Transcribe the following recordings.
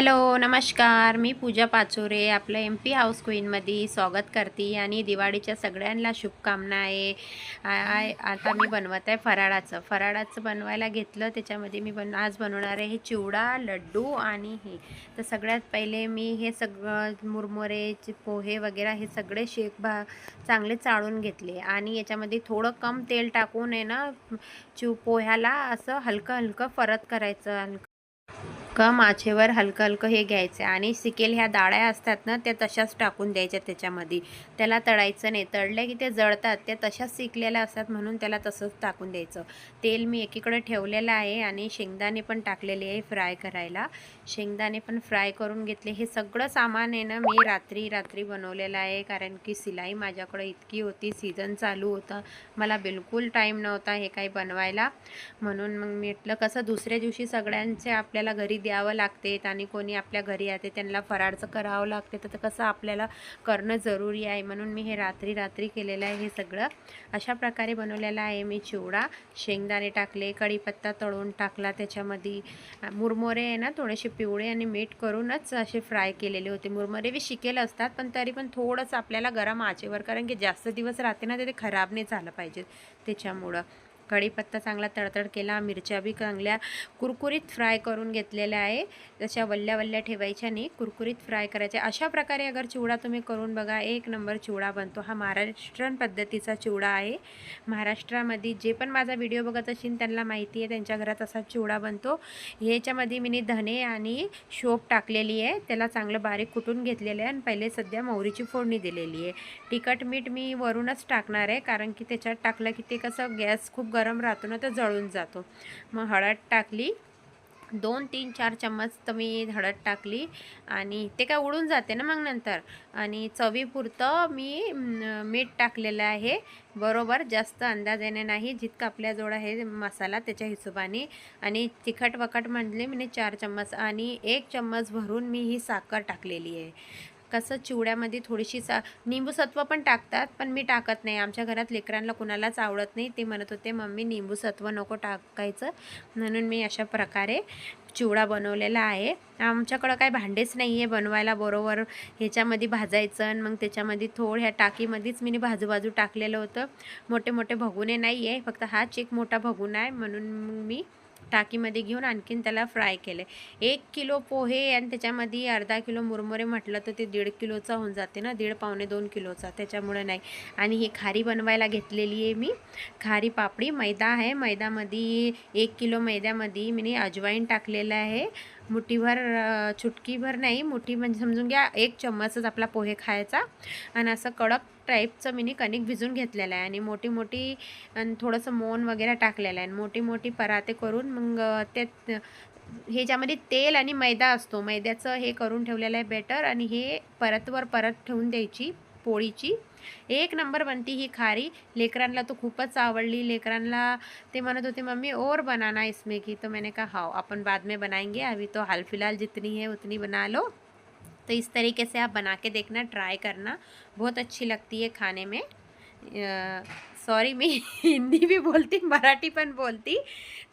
Hello नमस्कार, मी पूजा पाचोरे आपलं MP house क्वीनमध्ये स्वागत करते आणि दिवाळीच्या सगळ्यांना शुभकामना आहे. आता मी बनवत आहे फराळाचं बनवायला घेतलं. त्याच्यामध्ये मी आज बनवणार आहे हे चिवडा, लड्डू आणि हे. तर सगळ्यात पहिले मी हे सगळं मुरमुरे, पोहे वगैरे हे सगळे चांगले चाळून घेतले आणि याच्यामध्ये थोडं कम तेल टाकून आहे ना पोह्याला असं हलकं हलकं परत करायचं. कम आचेवर हलकं हलकं हे घ्यायचं आणि सिकेल ह्या डाळ्या असतात ना त्या तशाच टाकून द्यायच्या त्याच्यामध्ये. त्याला तळायचं नाही, तळल्या की ते जळतात. त्या तशाच सिकलेल्या असतात म्हणून त्याला तसंच टाकून द्यायचं. तेल मी एकीकडे ठेवलेलं आहे आणि शेंगदाणे पण टाकलेले आहे फ्राय करायला. शेंगदाणे पण फ्राय करून घेतले. हे सगळं सामान आहे ना मी रात्री बनवलेलं आहे, कारण की सिलाई माझ्याकडे इतकी होती, सीझन चालू होता, मला बिलकुल टाईम नव्हता हे काही बनवायला. म्हणून मग मी म्हटलं कसं दुसऱ्या दिवशी सगळ्यांचे आपल्याला घरी द्यावं लागते आणि कोणी आपल्या घरी येते त्यांना फराळचं करावं लागते, तर कसं आपल्याला करणं जरुरी आहे. म्हणून मी हे रात्री केलेलं आहे. हे सगळं अशा प्रकारे बनवलेलं आहे मी चिवडा. शेंगदाणे टाकले, कढीपत्ता तळून टाकला, त्याच्यामध्ये मुरमुरे आहे ना थोडेसे पिवळे आणि मीठ करूनच असे फ्राय केलेले होते. मुरमुरे बी शिकेल असतात पण तरी पण थोडंसं आपल्याला गरम आचेवर, कारण की जास्त दिवस राहते ना ते खराब नाही झालं पाहिजे, त्याच्यामुळं कढीपत्ता चांगला तडतड केला. मिरच्या बी चांगल्या कुरकुरीत फ्राय करून घेतलेल्या आहे. तशा वल्ल्या ठेवायच्या नाही, कुरकुरीत फ्राय करायच्या. अशा प्रकारे अगर चिवडा तुम्ही करून बघा, एक नंबर चिवडा बनतो. हा महाराष्ट्रीयन पद्धतीचा चिवडा आहे. महाराष्ट्रामध्ये जे पण माझा व्हिडिओ बघत असेल त्यांना माहिती आहे, त्यांच्या घरात असा चिवडा बनतो. ह्याच्यामध्ये मी धने आणि शोप टाकलेली आहे, त्याला चांगलं बारीक कुटून घेतलेलं आहे आणि पहिले सध्या मोहरीची फोडणी दिलेली आहे. तिखट मीठ मी वरूनच टाकणार आहे, कारण की त्याच्यात टाकलं की ते कसं गॅस खूप गरम राहतो ना, तर जळून जातो. मग हळद टाकली 2-3-4 चम्मच, तर मी हळद टाकली आणि ते काय उडून जाते ना मग नंतर. आणि चवीपुरतं मी मीठ टाकलेलं आहे, बरोबर, जास्त अंदाजाने नाही, जितका आपल्याजवळ आहे मसाला त्याच्या हिशोबाने. आणि तिखट वखट म्हटले मी 4 चम्मच आणि 1 चम्मच भरून मी ही साखर टाकलेली आहे. कसं चिवड्यामध्ये थोडीशी निंबूसत्व पण टाकतात, पण मी टाकत नाही. आमच्या घरात लेकरांना कुणालाच आवडत नाही, ते म्हणत होते मम्मी निंबूसत्व नको टाकायचं, म्हणून मी अशा प्रकारे चिवडा बनवलेला आहे. आमच्याकडं काय भांडेच नाही आहे बनवायला, बरोबर ह्याच्यामध्ये भाजायचं आणि मग त्याच्यामध्ये ह्या टाकीमध्येच मी बाजू टाकलेलं होतं. मोठे भगुने नाही आहे, फक्त हाच एक मोठा भगुना आहे, म्हणून मग मी टाकीमध्ये घेऊन आणखीन त्याला फ्राय केले. 1 किलो पोहे आणि त्याच्यामध्ये अर्धा किलो मुरमुरे म्हटलं तर ते 1.5 किलोचा होऊन जाते ना, 1.5-1.25 किलोचा, त्याच्यामुळे नाही. आणि ही खारी बनवायला घेतलेली आहे मी, खारी पापडी. मैदा आहे, मैद्यामध्ये 1 किलो मैद्यामध्ये मी अजवाईन टाकलेलं आहे, मुठीभर, चुटकीभर नाही, मुठी म्हणजे समजून घ्या 1 चम्मचच आपला पोहे खायचा. आणि असं कडक टाईपचं मी कणिक भिजून घेतलेलं आहे आणि मोठी आणि थोडंसं मोन वगैरे टाकलेलं आहे. मोठी पराते करून मग ते ह्याच्यामध्ये तेल आणि मैदा असतो, मैद्याचं हे करून ठेवलेलं आहे बेटर, आणि हे परत ठेवून द्यायची पोळीची. 1 नंबर बनती ही खारी. लेकरांना तो खूपच आवडली. लेकरांना ते म्हणत होते मम्मी और बनाना इसमें की, तो मैंने कहा हाँ अपन बाद में बनाएंगे, अभी तो हाल फिलहाल जितनी है उतनी बना लो. तो इस तरीके से आप बना के देखना, ट्राई करना, बहुत अच्छी लगती है खाने में. सॉरी मी हिंदी भी बोलती, मराठी पण बोलती,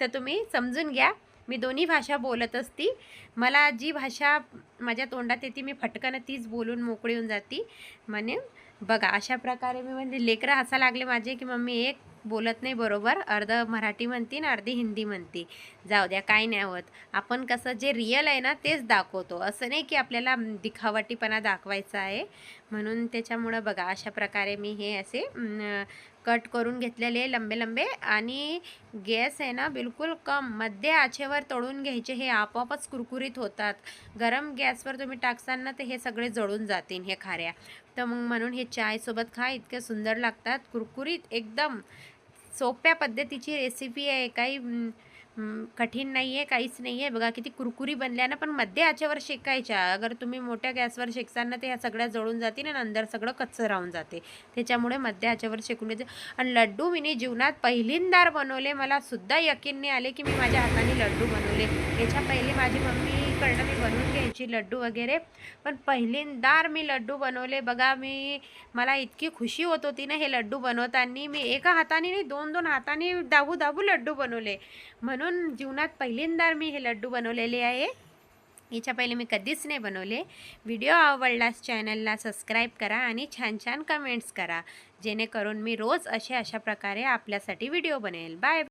तर तुम्ही समजून घ्या. मी दोन्ही भाषा बोलत असती. मला जी भाषा माझ्या तोंडात येते मी फटकन तीच बोलून मोकळी होऊन जाती. म्हणे बघा अशा प्रकारे मी, म्हणजे लेकरं हसा लागले माझे की मम्मी एक बोलत नाही बरोबर, अर्ध मराठी म्हणती आणि अर्धी हिंदी म्हणती. जाऊ द्या, काय नाही होत. आपण कसं जे रिअल आहे ना तेच दाखवतो, असं नाही की आपल्याला दिखावटीपणा दाखवायचा आहे. म्हणून त्याच्यामुळं बघा अशा प्रकारे मी हे असे कट करून घेतलेले लंबे आणि गॅस आहे ना बिलकुल कम मध्य आचेवर तळून घ्यायचे. हे आपोआपच कुरकुरीत होतात. गरम गॅसवर तुम्ही टाकसाल ना तर हे सगळे जळून जातील हे खाऱ्या. तर मग म्हणून हे चायसोबत खा, इतके सुंदर लागतात, कुरकुरीत एकदम. सोप्या पद्धतीची रेसिपी आहे, काही कठीण नाही आहे, काहीच नाही आहे. बघा किती कुरकुरी बनल्या ना, पण मध्य आचेवर शेकायच्या. अगर तुम्ही मोठ्या गॅसवर शेकसाल ना ते ह्या सगळ्या जळून जातील आणि अंदर सगळं कच्चं राहून जाते, त्याच्यामुळे मध्य आचेवर शेकून घ्यायचे. आणि लड्डू मी जीवनात पहिल्यांदा बनवले, मला सुद्धा यकीन नाही आले की मी माझ्या हाताने लड्डू बनवले. याच्या पहिले माझी मम्मीकडनं मी बनवून घ्यायची लड्डू वगैरे, पण पहिल्यांदा मी लड्डू बनवले. बघा मला इतकी खुशी होत होती ना हे लड्डू बनवताना, मी एका हाताने नाही 2-2 हाताने दाबू लड्डू बनवले. म्हणून जीवनात पहिल्यांदा मी हे लड्डू बनवलेले आहे. याच्या पहिले मी कधीच नाही बनवले. व्हिडिओ आवडल्यास चॅनलला सबस्क्राईब करा आणि छान छान कमेंट्स करा, जेणेकरून मी रोज अशा प्रकारे आपल्यासाठी व्हिडिओ बनवेल. बाय.